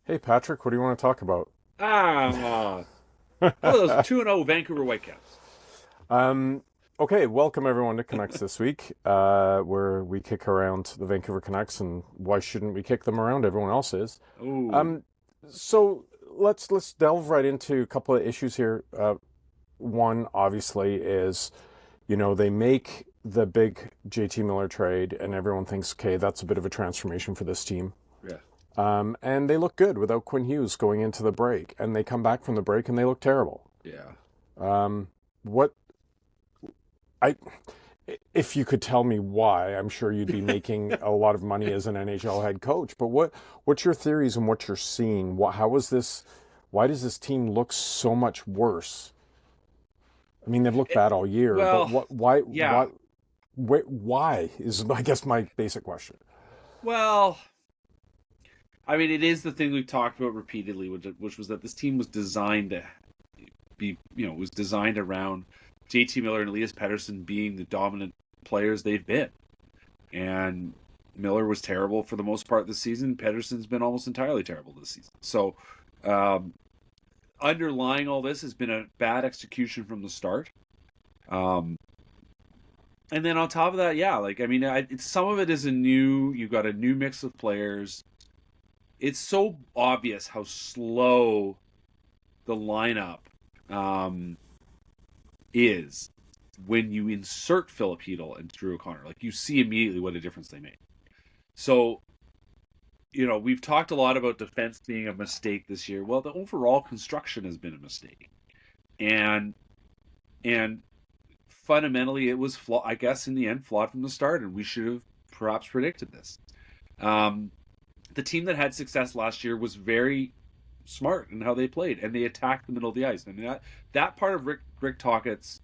Hey Patrick, what do you want to talk about? Ah, oh, those 2-0 Vancouver Whitecaps. Um, okay, welcome everyone to Canucks this week, where we kick around the Vancouver Canucks, and why shouldn't we kick them around? Everyone else is. Oh, Um, so let's delve right into a couple of issues here. One obviously is, they make the big JT Miller trade, and everyone thinks, okay, that's a bit of a transformation for this team. yeah. And they look good without Quinn Hughes going into the break, and they come back from the break and they look terrible. Yeah. What I if you could tell me why, I'm sure you'd be making a lot of money as an NHL head coach. But what's your theories and what you're seeing? How is this? Why does this team look so much worse? I mean, they've looked It- bad all year, but well, what? Why? yeah. Why is I guess my basic question. Well, I mean, it is the thing we've talked about repeatedly, which was that this team was designed to was designed around JT Miller and Elias Pettersson being the dominant players they've been. And Miller was terrible for the most part this season. Pettersson's been almost entirely terrible this season. So, um, underlying all this has been a bad execution from the start. Um, and then on top of that, yeah, like I mean, some of it is you've got a new mix of players. It's so obvious how slow the lineup um, is when you insert Philip Hedl and Drew O'Connor. Like you see immediately what a difference they made. So, we've talked a lot about defense being a mistake this year. Well, the overall construction has been a mistake, and and fundamentally it was flawed. I guess in the end, flawed from the start, and we should have perhaps predicted this. Um, the team that had success last year was very smart in how they played, and they attacked the middle of the ice. I mean that part of Rick Tockett's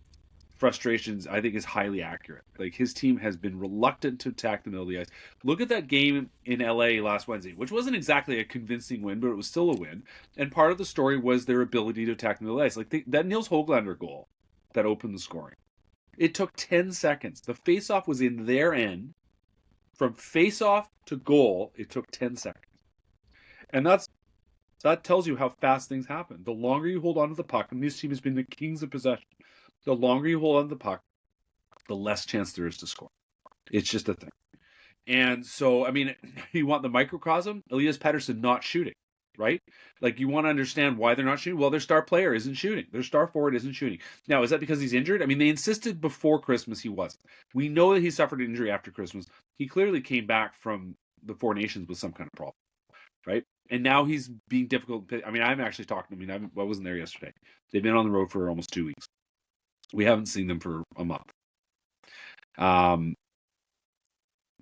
frustrations, I think, is highly accurate. Like his team has been reluctant to attack the middle of the ice. Look at that game in LA last Wednesday, which wasn't exactly a convincing win, but it was still a win. And part of the story was their ability to attack the middle of the ice. Like that Nils Höglander goal that opened the scoring. It took 10 seconds. The faceoff was in their end. From faceoff to goal, it took 10 seconds. And that tells you how fast things happen. The longer you hold on to the puck, and this team has been the kings of possession, the longer you hold on to the puck, the less chance there is to score. It's just a thing. And so, I mean, you want the microcosm? Elias Pettersson not shooting, right? Like, you want to understand why they're not shooting? Well, their star player isn't shooting. Their star forward isn't shooting. Now, is that because he's injured? I mean, they insisted before Christmas he wasn't. We know that he suffered an injury after Christmas. He clearly came back from the Four Nations with some kind of problem, right? And now he's being difficult. I mean, I'm actually talking to him. I wasn't there yesterday. They've been on the road for almost 2 weeks. We haven't seen them for a month. Um,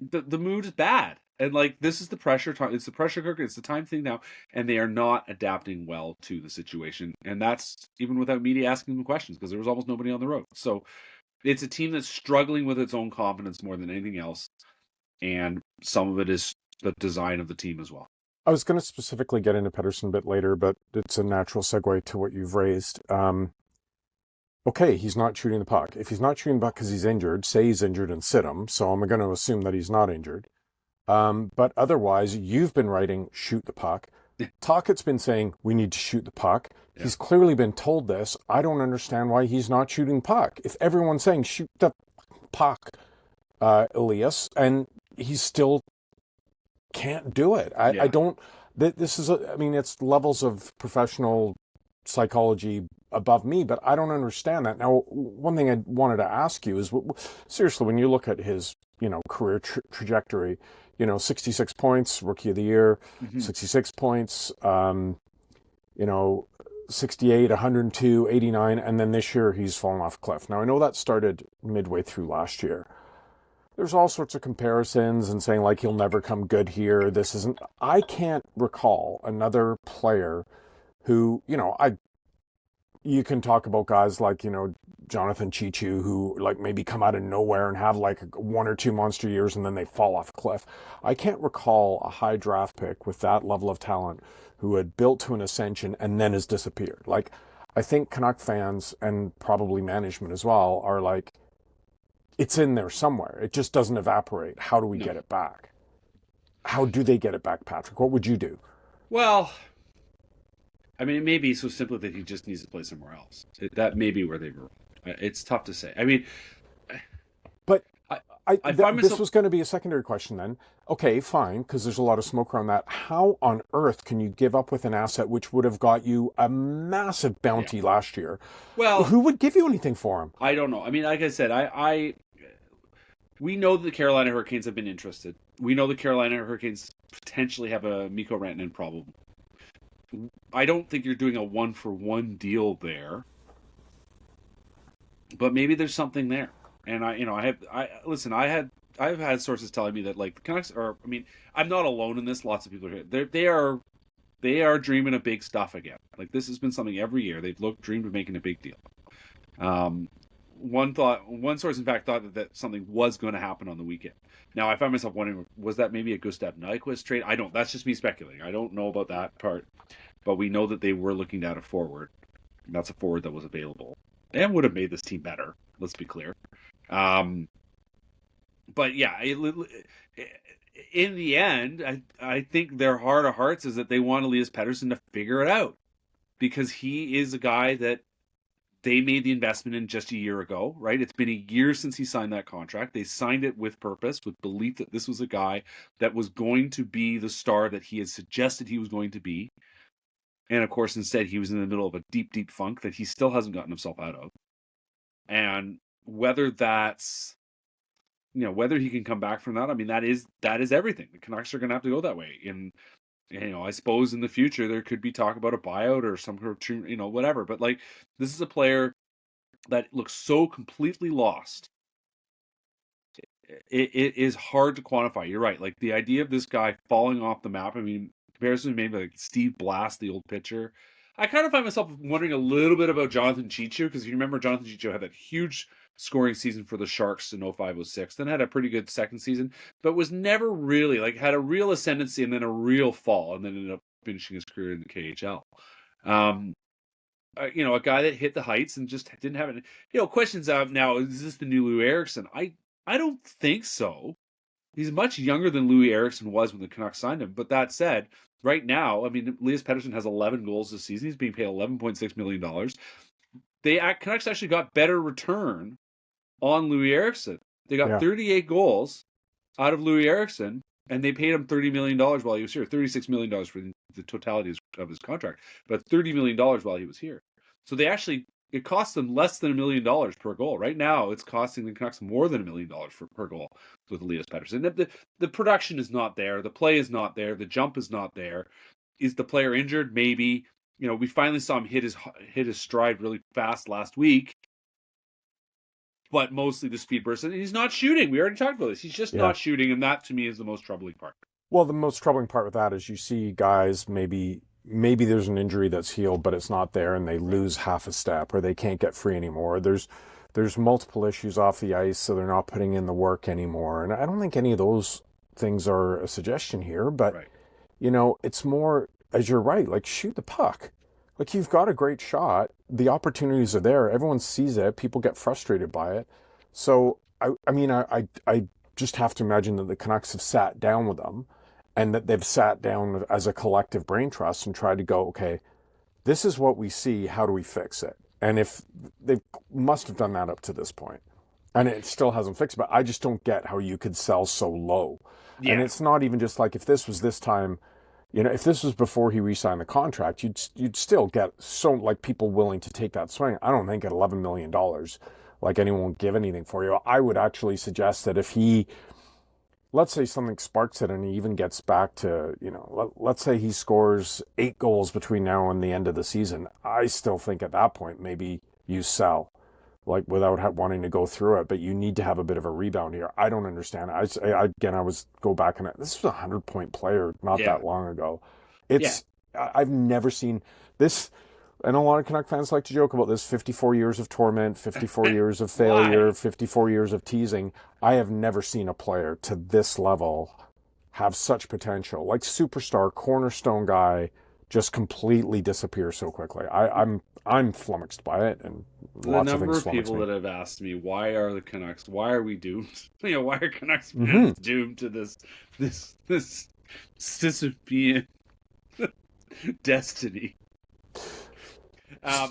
the mood is bad, and like this is the pressure time. It's the pressure cooker. It's the time thing now, and they are not adapting well to the situation. And that's even without media asking them questions because there was almost nobody on the road. So it's a team that's struggling with its own confidence more than anything else, and some of it is the design of the team as well. I was going to specifically get into Pettersson a bit later, but it's a natural segue to what you've raised. Okay, he's not shooting the puck. If he's not shooting the puck because he's injured, say he's injured and sit him. So I'm going to assume that he's not injured. But otherwise, you've been writing shoot the puck. Tockett's been saying we need to shoot the puck. Yeah. He's clearly been told this. I don't understand why he's not shooting puck. If everyone's saying shoot the puck, Elias, and he still can't do it. I Yeah. don't. This is. I mean, it's levels of professional psychology above me, but I don't understand that. Now, one thing I wanted to ask you is, seriously, when you look at his, career trajectory, 66 points, rookie of the year, Mm-hmm. 66 points, you know, 68, 102, 89, and then this year he's fallen off a cliff. Now, I know that started midway through last year. There's all sorts of comparisons and saying like he'll never come good here. This isn't. I can't recall another player who, you can talk about guys like, Jonathan Chichu, who like maybe come out of nowhere and have like one or two monster years and then they fall off a cliff. I can't recall a high draft pick with that level of talent who had built to an ascension and then has disappeared. Like, I think Canuck fans and probably management as well are like, it's in there somewhere. It just doesn't evaporate. How do we No. get it back? How do they get it back, Patrick? What would you do? Well, I mean, it may be so simply that he just needs to play somewhere else. That may be where they were. It's tough to say. I mean, But I, I find this myself. was going to be a secondary question then. Okay, fine, because there's a lot of smoke around that. How on earth can you give up with an asset which would have got you a massive Yeah. bounty last year? Well, Who would give you anything for him? I don't know. I mean, like I said, we know that the Carolina Hurricanes have been interested. We know the Carolina Hurricanes potentially have a Mikko Rantanen problem. I don't think you're doing a 1-for-1 deal there, but maybe there's something there. And I've had sources telling me that like the Canucks are. I mean, I'm not alone in this. Lots of people are here. They are dreaming of big stuff again. Like this has been something every year they've dreamed of making a big deal. One source in fact thought that something was going to happen on the weekend. Now I find myself wondering, was that maybe a Gustav Nyquist trade? I don't. That's just me speculating. I don't know about that part, but we know that they were looking at a forward. That's a forward that was available and would have made this team better. Let's be clear. But yeah, in the end, I think their heart of hearts is that they want Elias Pettersson to figure it out because he is a guy that they made the investment in just a year ago, right? It's been a year since he signed that contract. They signed it with purpose, with belief that this was a guy that was going to be the star that he had suggested he was going to be. And of course, instead, he was in the middle of a deep, deep funk that he still hasn't gotten himself out of. And whether that's, whether he can come back from that, I mean, that is everything. The Canucks are going to have to go that way. And, I suppose in the future there could be talk about a buyout or some sort of, whatever. But like, this is a player that looks so completely lost. It is hard to quantify. You're right. Like the idea of this guy falling off the map. I mean, comparison made by like Steve Blass, the old pitcher. I kind of find myself wondering a little bit about Jonathan Cheechoo because you remember Jonathan Cheechoo had that huge scoring season for the Sharks in 05-06, then had a pretty good second season, but was never really like had a real ascendancy and then a real fall, and then ended up finishing his career in the KHL. A guy that hit the heights and just didn't have it. Questions out now: is this the new Lou Eriksson? I don't think so. He's much younger than Louis Eriksson was when the Canucks signed him. But that said, right now, I mean, Elias Pettersson has 11 goals this season. He's being paid $11.6 million. Canucks actually got better return on Louis Eriksson. They got 38 goals out of Louis Eriksson, and they paid him $30 million while he was here. $36 million for the totality of his contract, but $30 million while he was here. So it cost them less than $1 million per goal. Right now, it's costing the Canucks more than $1 million per goal with Elias Pettersson. The production is not there. The play is not there. The jump is not there. Is the player injured? Maybe. We finally saw him hit his stride really fast last week, but mostly the speed burst. And he's not shooting. We already talked about this. He's just not shooting, and that to me is the most troubling part. Well, the most troubling part with that is you see guys maybe there's an injury that's healed, but it's not there, and they lose half a step, or they can't get free anymore. There's multiple issues off the ice, so they're not putting in the work anymore. And I don't think any of those things are a suggestion here, but it's more, as you're right, like shoot the puck. Like you've got a great shot, the opportunities are there, everyone sees it, people get frustrated by it. So I just have to imagine that the Canucks have sat down with them, and that they've sat down as a collective brain trust and tried to go, okay, this is what we see, how do we fix it? And if they must have done that up to this point, and it still hasn't fixed, but I just don't get how you could sell so low. Yeah. And it's not even just like, if this was this time, if this was before he re-signed the contract, you'd still get so like people willing to take that swing. I don't think at $11 million, like anyone would give anything for you. I would actually suggest that if he, let's say something sparks it and he even gets back to, let's say he scores 8 goals between now and the end of the season. I still think at that point, maybe you sell, like without wanting to go through it, but you need to have a bit of a rebound here. I don't understand. I was go back and this was a 100-point player not that long ago. I've never seen this. And a lot of Canuck fans like to joke about this: 54 years of torment, 54 years of failure, 54 years of teasing. I have never seen a player to this level have such potential, like superstar, cornerstone guy, just completely disappear so quickly. I'm flummoxed by it, and lots of things flummox me. The number of people that have asked me, why are the Canucks, why are we doomed? Why are Canucks fans doomed to this Sisyphean destiny?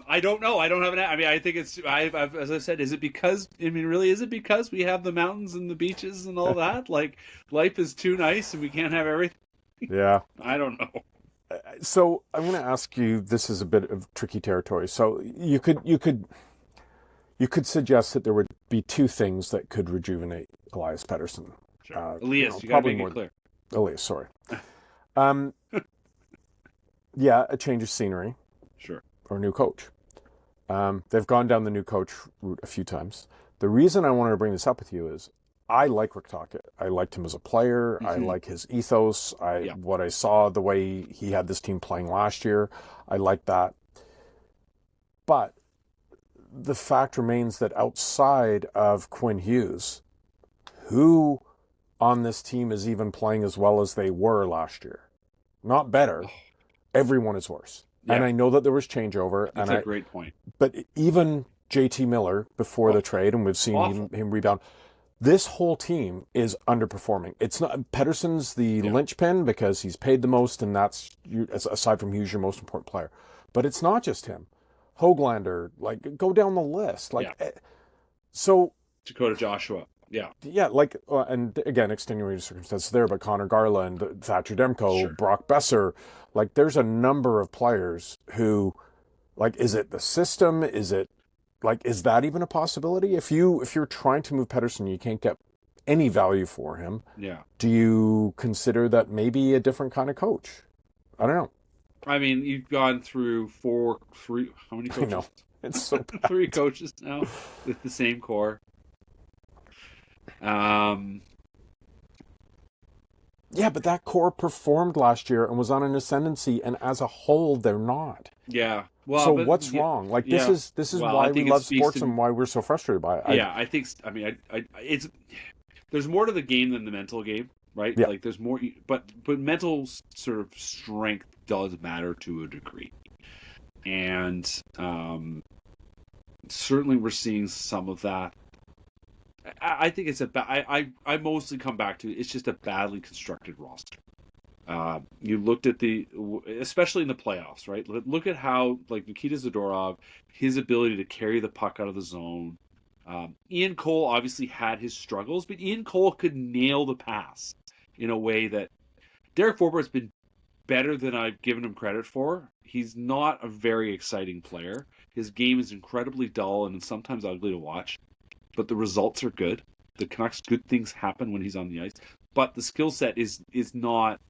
I don't know. I don't have an. I mean, I think it's. As I said, is it because? I mean, really, is it because we have the mountains and the beaches and all that? Like, life is too nice and we can't have everything. Yeah. I don't know. So I'm going to ask you. This is a bit of tricky territory. So you could suggest that there would be two things that could rejuvenate Elias Pettersson. Sure. Elias, you got to make it clear. Elias, sorry. Yeah, a change of scenery. Sure. Or a new coach. They've gone down the new coach route a few times. The reason I wanted to bring this up with you is I like Rick Tocchet. I liked him as a player. Mm-hmm. I like his ethos. What I saw, the way he had this team playing last year, I like that. But the fact remains that outside of Quinn Hughes, who on this team is even playing as well as they were last year? Not better. Everyone is worse. Yeah. And I know that there was changeover. That's a great point. But even JT Miller before the trade, and we've seen him rebound, this whole team is underperforming. It's not Pettersson's the linchpin because he's paid the most, and that's, aside from Hughes, your most important player. But it's not just him. Hoglander, like, go down the list. So Dakota Joshua. Yeah. Yeah, and again, extenuating circumstances there, but Connor Garland, Thatcher Demko, Brock Besser, like, there's a number of players who, like, is it the system? Is that even a possibility? If you're trying to move Pettersson, you can't get any value for him. Yeah. Do you consider that maybe a different kind of coach? I don't know. I mean, you've gone through how many coaches? I know. It's so bad. 3 coaches now with the same core. Yeah, but that core performed last year and was on an ascendancy, and as a whole, they're not. Yeah. Well, so what's wrong? Like, this is why we love sports and why we're so frustrated by it. I think. I mean, it's there's more to the game than the mental game, right? Yeah. Like, there's more, but mental sort of strength does matter to a degree, and certainly we're seeing some of that. I think it's I mostly come back to it's just a badly constructed roster. You looked at especially in the playoffs, right? Look at how, like, Nikita Zadorov, his ability to carry the puck out of the zone. Ian Cole obviously had his struggles, but Ian Cole could nail the pass in a way that Derek Forbort's been better than I've given him credit for. He's not a very exciting player. His game is incredibly dull and sometimes ugly to watch. But the results are good. The Canucks, good things happen when he's on the ice. But the skill set is not,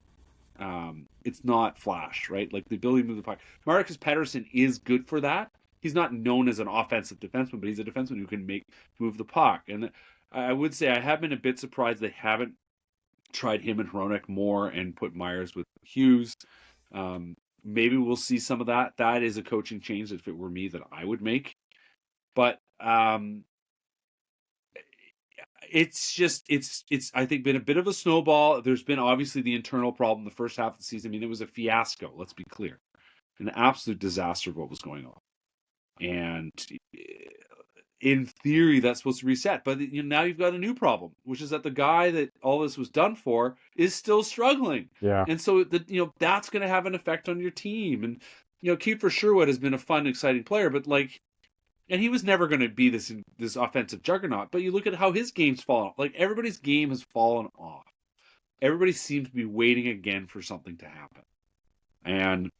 it's not flash, right? Like, the ability to move the puck. Marcus Pettersson is good for that. He's not known as an offensive defenseman, but he's a defenseman who can move the puck. And I would say I have been a bit surprised they haven't tried him and Hronek more and put Myers with Hughes. Maybe we'll see some of that. That is a coaching change, if it were me, that I would make. But it's I think been a bit of a snowball. There's been obviously the internal problem the first half of the season. I mean, it was a fiasco, let's be clear. An absolute disaster of what was going on. And in theory, that's supposed to reset. But now you've got a new problem, which is that the guy that all this was done for is still struggling. Yeah. And so that's going to have an effect on your team. And Kiefer Sherwood has been a fun, exciting player, but and he was never going to be this offensive juggernaut. But you look at how his game's fallen. Like, everybody's game has fallen off. Everybody seems to be waiting again for something to happen. And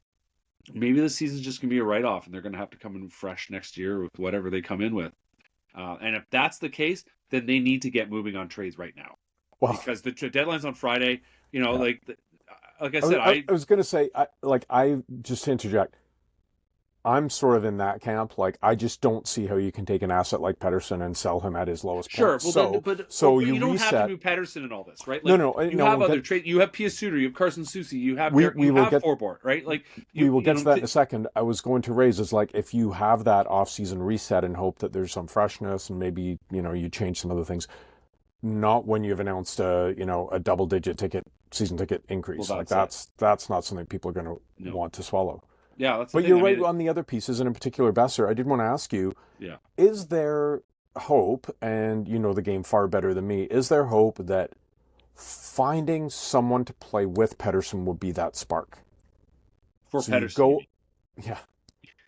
maybe this season's just going to be a write-off, and they're going to have to come in fresh next year with whatever they come in with. And if that's the case, then they need to get moving on trades right now. Well, because the deadline's on Friday. Like I said, I was going to say, I just to interject, I'm sort of in that camp. Like, I just don't see how you can take an asset like Pettersson and sell him at his lowest point. Sure, well, you don't have to move Pettersson and all this, right? Like, you have other trades. You have Pia Suter, you have Carson Soucy, you have Forbort, right? Like, we will get to that in a second. I was going to raise is, like, if you have that off-season reset and hope that there's some freshness and maybe you change some other things, not when you've announced a double-digit season ticket increase. Well, that's not something people are going to want to swallow. Yeah, that's but you're right on the other pieces, and in particular Besser. I did want to ask you, is there hope, and you know the game far better than me, is there hope that finding someone to play with Pettersson would be that spark? For Pettersson?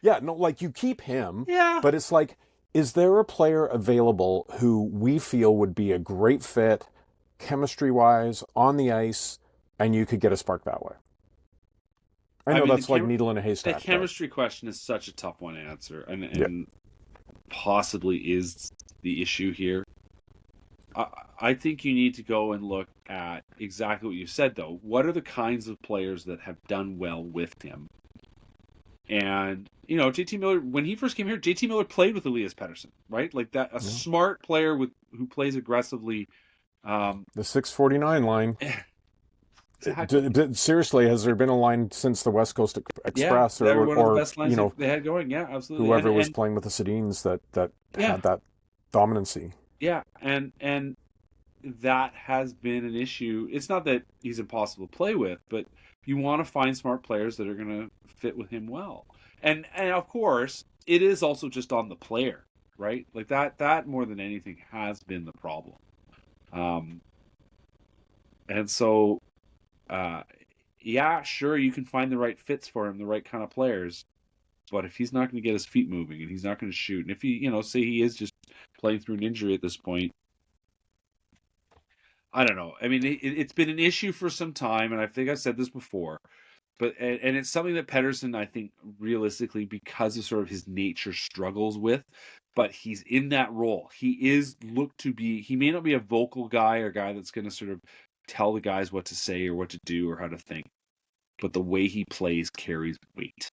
Yeah, no, like you keep him, Yeah. but it's like, is there a player available who we feel would be a great fit, chemistry wise, on the ice, and you could get a spark that way? I I know mean, that's like needle in a the haystack, but chemistry question is such a tough one to answer, and yeah, possibly is the issue here. I think you need to go and look at exactly what you said, though. What are the kinds of players that have done well with him? And, JT Miller, when he first came here, JT Miller played with Elias Pettersson, right? Like that, a smart player who plays aggressively. The 649 line. Exactly. Seriously, has there been a line since the West Coast Yeah, Express they were one of the best lines you know they had going. Yeah, absolutely. whoever was playing with the Sedins that Yeah, had that dominancy? yeah, and that has been an issue. It's not that he's impossible to play with, but you want to find smart players that are going to fit with him well. And of course, it is also just on the player, right? Like that more than anything has been the problem. And so, yeah, sure, you can find the right fits for him, the right kind of players. But if he's not going to get his feet moving and he's not going to shoot, and if he, say he is just playing through an injury at this point, I don't know. I mean, it's been an issue for some time, and I think I've said this before, but and it's something that Pettersson, I think, realistically, because of sort of his nature, struggles with. But he's in that role. He is looked to be. He may not be a vocal guy or guy that's going to sort of tell the guys what to say or what to do or how to think, but the way he plays carries weight.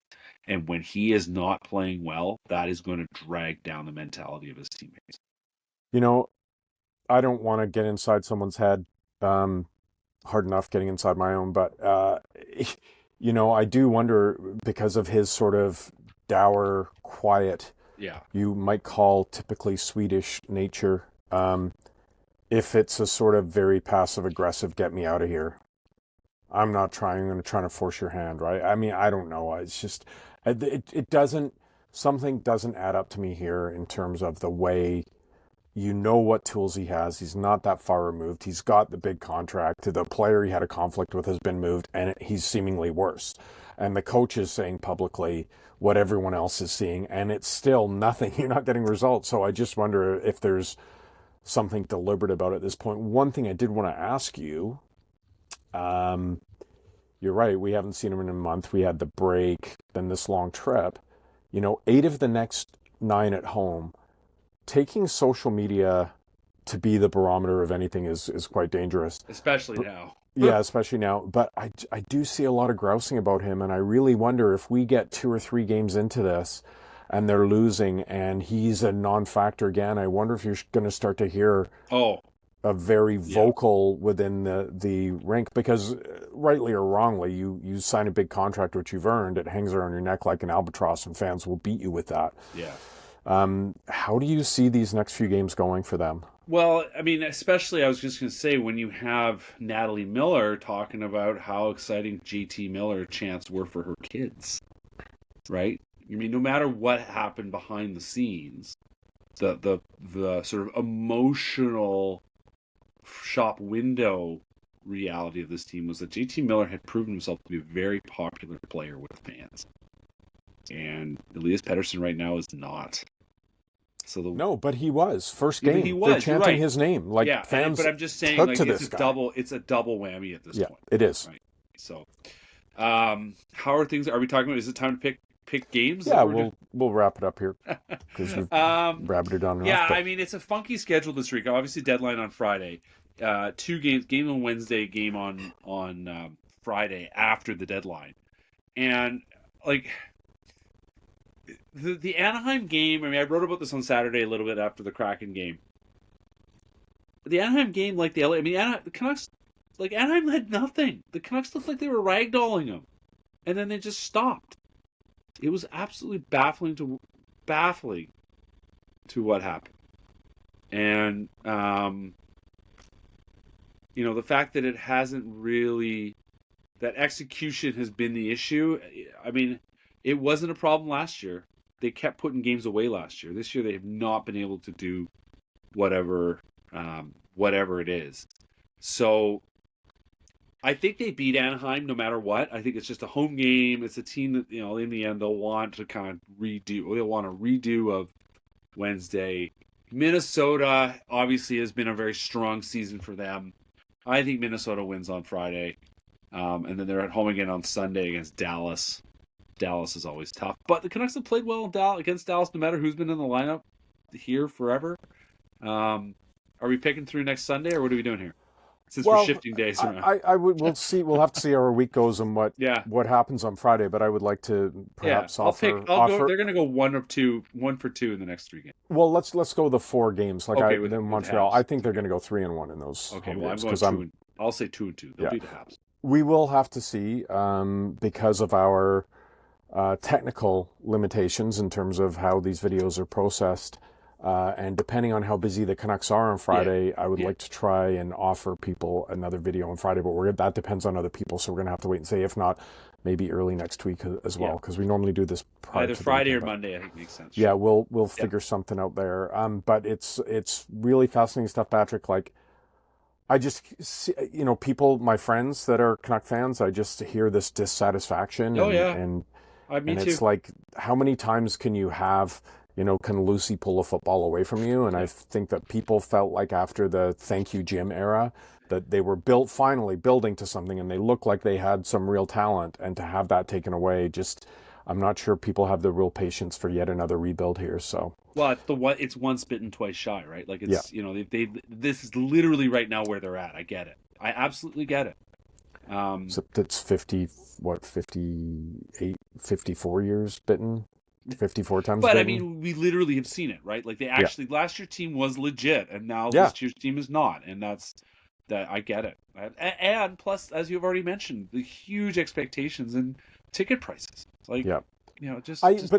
And when he is not playing well, that is going to drag down the mentality of his teammates. I don't want to get inside someone's head. Hard enough getting inside my own, but I do wonder, because of his sort of dour, quiet, Yeah. you might call typically Swedish nature, if it's a sort of very passive aggressive, get me out of here. I'm not trying. I'm trying to force your hand, right? I mean, I don't know. It's just, it doesn't, something doesn't add up to me here in terms of the way, what tools he has. He's not that far removed. He's got the big contract. The player he had a conflict with has been moved, and he's seemingly worse. And the coach is saying publicly what everyone else is seeing, and it's still nothing. You're not getting results. So I just wonder if there's something deliberate about it at this point. One thing I did want to ask you, you're right, we haven't seen him in a month. We had the break, then this long trip. 8 of the next 9 at home. Taking social media to be the barometer of anything is quite dangerous. Especially now. Yeah, especially now. But I do see a lot of grousing about him, and I really wonder if we get 2 or 3 games into this and they're losing and he's a non-factor again, I wonder if you're going to start to hear a very vocal within the rink, because rightly or wrongly, you sign a big contract which you've earned, it hangs around your neck like an albatross, and fans will beat you with that. Yeah. How do you see these next few games going for them? Well, I mean, especially, I was just going to say, when you have Natalie Miller talking about how exciting JT Miller chants were for her kids, right? I mean, no matter what happened behind the scenes, the sort of emotional shop window reality of this team was that JT Miller had proven himself to be a very popular player with fans. And Elias Pettersson right now is not. No, but he was first game. He was. They're chanting his name, like fans. But I'm just saying, like, it's a double whammy at this point. Yeah, it is. Right. So, how are things? Are we talking about? Is it time to pick games? Yeah, we'll wrap it up here because we've rabbited on enough. Yeah, I mean, it's a funky schedule this week. Obviously, deadline on Friday. 2 games: game on Wednesday, game on Friday after the deadline, and like. The Anaheim game, I mean, I wrote about this on Saturday a little bit after the Kraken game. The Anaheim game, like the Canucks, like Anaheim had nothing. The Canucks looked like they were ragdolling them. And then they just stopped. It was absolutely baffling to what happened. And, the fact that it hasn't really, that execution has been the issue. I mean, it wasn't a problem last year. They kept putting games away last year. This year they have not been able to do whatever it is. So I think they beat Anaheim no matter what. I think it's just a home game. It's a team that, in the end, they'll want to kind of redo. They'll want a redo of Wednesday. Minnesota obviously has been a very strong season for them. I think Minnesota wins on Friday. And then they're at home again on Sunday against Dallas. Dallas is always tough. But the Canucks have played well against Dallas no matter who's been in the lineup here forever. Are we picking through next Sunday, or what are we doing here? Since we're shifting days around. We'll see. We'll have to see how our week goes and what happens on Friday. But I would like to perhaps offer. They're going to go 1 for 2 in the next 3 games. Well, let's go the 4 games. With Montreal, I think they're going to go 3-1 in those. Okay, well, games, I'm going 2. I'll say 2-2. They'll beat the Habs. We will have to see because of our technical limitations in terms of how these videos are processed. And depending on how busy the Canucks are on Friday, I would like to try and offer people another video on Friday, but that depends on other people, so we're going to have to wait and see. If not, maybe early next week as well, because we normally do this either Friday or Monday. I think makes sense. Yeah, we'll figure something out there. But it's really fascinating stuff, Patrick. Like, I just see, people, my friends that are Canuck fans, I just hear this dissatisfaction. And it's like, how many times can you have, can Lucy pull a football away from you? And I think that people felt like after the thank you, Jim era, that they were finally building to something, and they looked like they had some real talent. And to have that taken away, I'm not sure people have the real patience for yet another rebuild here. So, well, it's once bitten, twice shy, right? Like it's this is literally right now where they're at. I get it. I absolutely get it. So that's 54 years bitten. 54 times. But bitten. I mean, we literally have seen it, right? Like they actually last year's team was legit, and now this year's team is not, and that's that. I get it, and plus, as you've already mentioned, the huge expectations and ticket prices. Like, but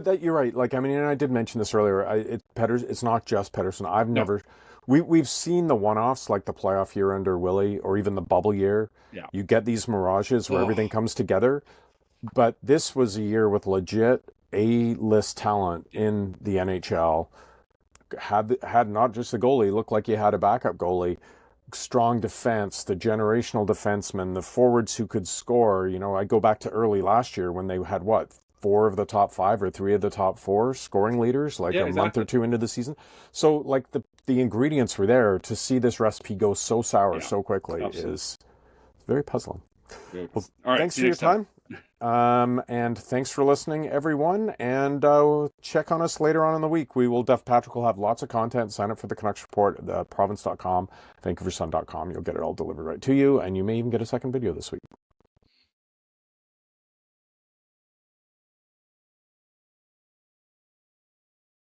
that you're right. Like, I mean, and I did mention this earlier. It's not just Pettersson. We've seen the one-offs, like the playoff year under Willie, or even the bubble year. Yeah, you get these mirages where everything comes together. But this was a year with legit A-list talent in the NHL. Had not just a goalie, looked like you had a backup goalie, strong defense, the generational defensemen, the forwards who could score. I go back to early last year when they had 4 of the top 5 or 3 of the top 4 scoring leaders, month or 2 into the season. So like the ingredients were there. To see this recipe go so sour so quickly is very puzzling. Good. Well, all right, thanks for your time. And thanks for listening, everyone. And check on us later on in the week. Patrick will have lots of content. Sign up for the Canucks Report at province.com, vancouversun.com. You'll get it all delivered right to you, and you may even get a second video this week.